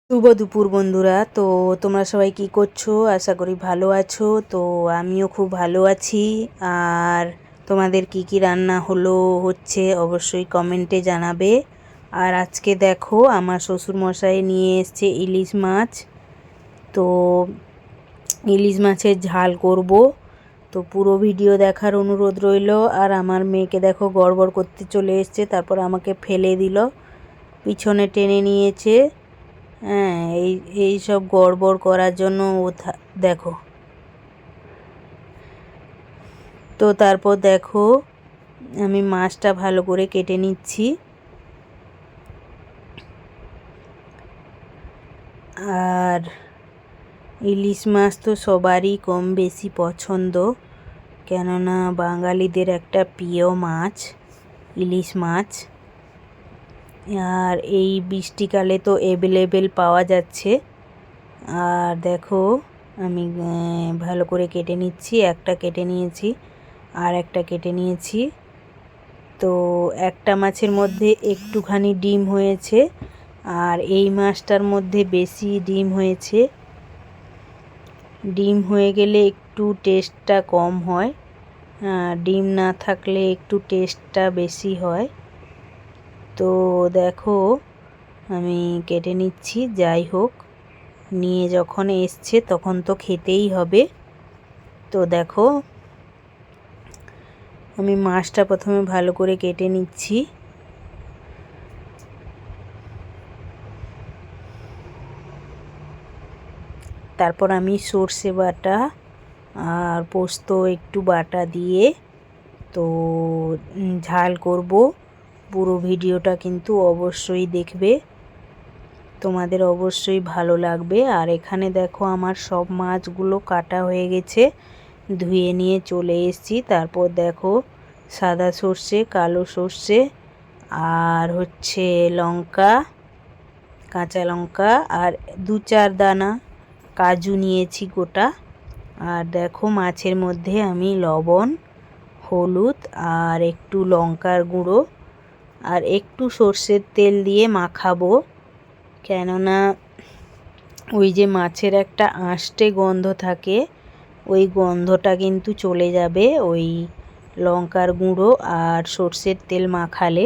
শুভ দুপুর বন্ধুরা। তো তোমরা সবাই কি করছো? আশা করি ভালো আছো। তো আমিও খুব ভালো আছি। আর তোমাদের কি কি রান্না হচ্ছে অবশ্যই কমেন্টে জানাবে। আর আজকে দেখো আমার শ্বশুরমশাই নিয়ে এসছে ইলিশ মাছ। তো ইলিশ মাছের ঝাল করব। তো পুরো ভিডিও দেখার অনুরোধ রইল। আর আমার মেয়েকে দেখো গড়বড় করতে চলে এসছে, তারপর আমাকে ফেলে দিল, পিছনে টেনে নিয়েছে। হ্যাঁ, এই সব গড়বড় করার জন্য দেখো। তো তারপর দেখো আমি মাছটা ভালো করে কেটে নিচ্ছি। আর ইলিশ মাছ তো সবারই কম বেশি পছন্দ, কেননা বাঙালিদের একটা প্রিয় মাছ ইলিশ মাছ। আর এই বৃষ্টিকালে তো অ্যাভেলেবেল পাওয়া যাচ্ছে। আর দেখো আমি ভালো করে কেটে নিচ্ছি, একটা কেটে নিয়েছি আর একটা কেটে নিয়েছি। তো একটা মাছের মধ্যে একটুখানি ডিম হয়েছে, আর এই মাছটার মধ্যে বেশি ডিম হয়েছে। ডিম হয়ে গেলে একটু টেস্টটা কম হয়, ডিম না থাকলে একটু টেস্টটা বেশি হয়। তো দেখো আমি কেটে নিচ্ছি। যাই হোক, নিয়ে যখন এসছে তখন তো খেতেই হবে। তো দেখো আমি মাছটা প্রথমে ভালো করে কেটে নিচ্ছি। তারপর আমি সর্ষে বাটা আর পোস্ত একটু বাটা দিয়ে তো ঝাল করব। পুরো ভিডিওটা কিন্তু অবশ্যই দেখবে, তোমাদের অবশ্যই ভালো লাগবে। আর এখানে দেখো আমার সব মাছগুলো কাটা হয়ে গেছে, ধুয়ে নিয়ে চলে এসেছি। তারপর দেখো সাদা সর্ষে, কালো সর্ষে আর হচ্ছে লঙ্কা, কাঁচা লঙ্কা আর 2-4 দানা কাজু নিয়েছি গোটা। আর দেখো মাছের মধ্যে আমি লবণ, হলুদ আর একটু লঙ্কার গুঁড়ো আর একটু সর্ষের তেল দিয়ে মাখাবো, কেননা ওই যে মাছের একটা আঁশটে গন্ধ থাকে, ওই গন্ধটা কিন্তু চলে যাবে ওই লঙ্কার গুঁড়ো আর সর্ষের তেল মাখালে।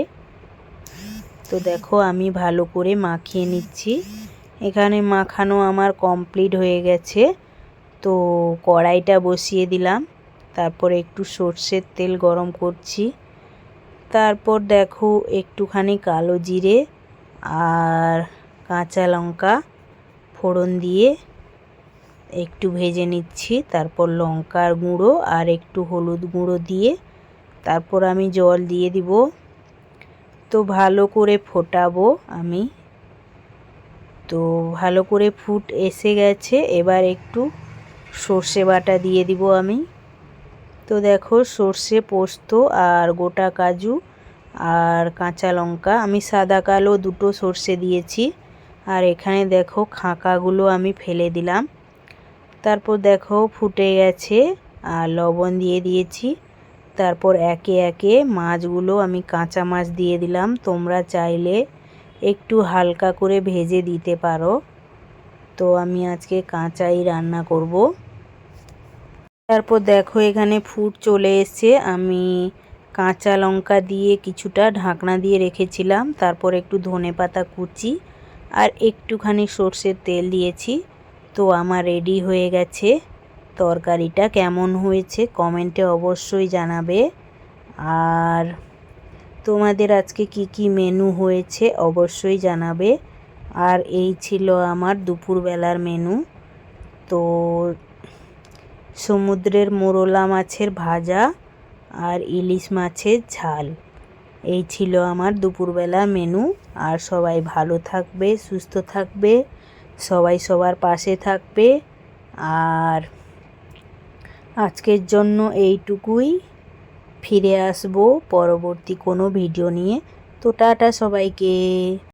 তো দেখো আমি ভালো করে মাখিয়ে নিচ্ছি। এখানে মাখানো আমার কমপ্লিট হয়ে গেছে। তো কড়াইটা বসিয়ে দিলাম, তারপর একটু সর্ষের তেল গরম করছি। তারপর দেখো একটুখানি কালো জিরে আর কাঁচা লঙ্কা ফোড়ন দিয়ে একটু ভেজে নিচ্ছি। তারপর লঙ্কার গুঁড়ো আর একটু হলুদ গুঁড়ো দিয়ে তারপর আমি জল দিয়ে দিব। তো ভালো করে ফোটাবো আমি। তো ভালো করে ফুট এসে গেছে, এবার একটু সর্ষে বাটা দিয়ে দিব আমি। তো দেখো সর্ষে, পোস্ত আর গোটা কাজু আর কাঁচা লঙ্কা, আমি সাদা কালো দুটো সর্ষে দিয়েছি। আর এখানে দেখো খাঁকাগুলো আমি ফেলে দিলাম। তারপর দেখো ফুটে গেছে আর লবণ দিয়ে দিয়েছি। তারপর একে একে মাছগুলো আমি কাঁচা মাছ দিয়ে দিলাম, তোমরা চাইলে একটু হালকা করে ভেজে দিতে পারো। তো আমি আজকে কাঁচাই রান্না করব। তারপর দেখো এখানে ফুট চলে এসছে, আমি কাঁচা লঙ্কা দিয়ে কিছুটা ঢাকনা দিয়ে রেখেছিলাম। তারপর একটু ধনেপাতা কুচি আর একটুখানি সর্ষের তেল দিয়েছি। তো আমার রেডি হয়ে গেছে। তরকারিটা কেমন হয়েছে কমেন্টে অবশ্যই জানাবে। আর তোমাদের আজকে কি কি মেনু হয়েছে অবশ্যই জানাবে। আর এই ছিল আমার দুপুরবেলার মেনু। তো সমুদ্রের মোরলা মাছের ভাজা আর ইলিশ মাছের ঝাল, এই ছিল আমার দুপুরবেলা মেনু। আর সবাই ভালো থাকবে, সুস্থ থাকবে, সবাই সবার পাশে থাকবে। আর আজকের জন্য এইটুকুই, ফিরে আসবো পরবর্তী কোনো ভিডিও নিয়ে। তো টাটা সবাইকে।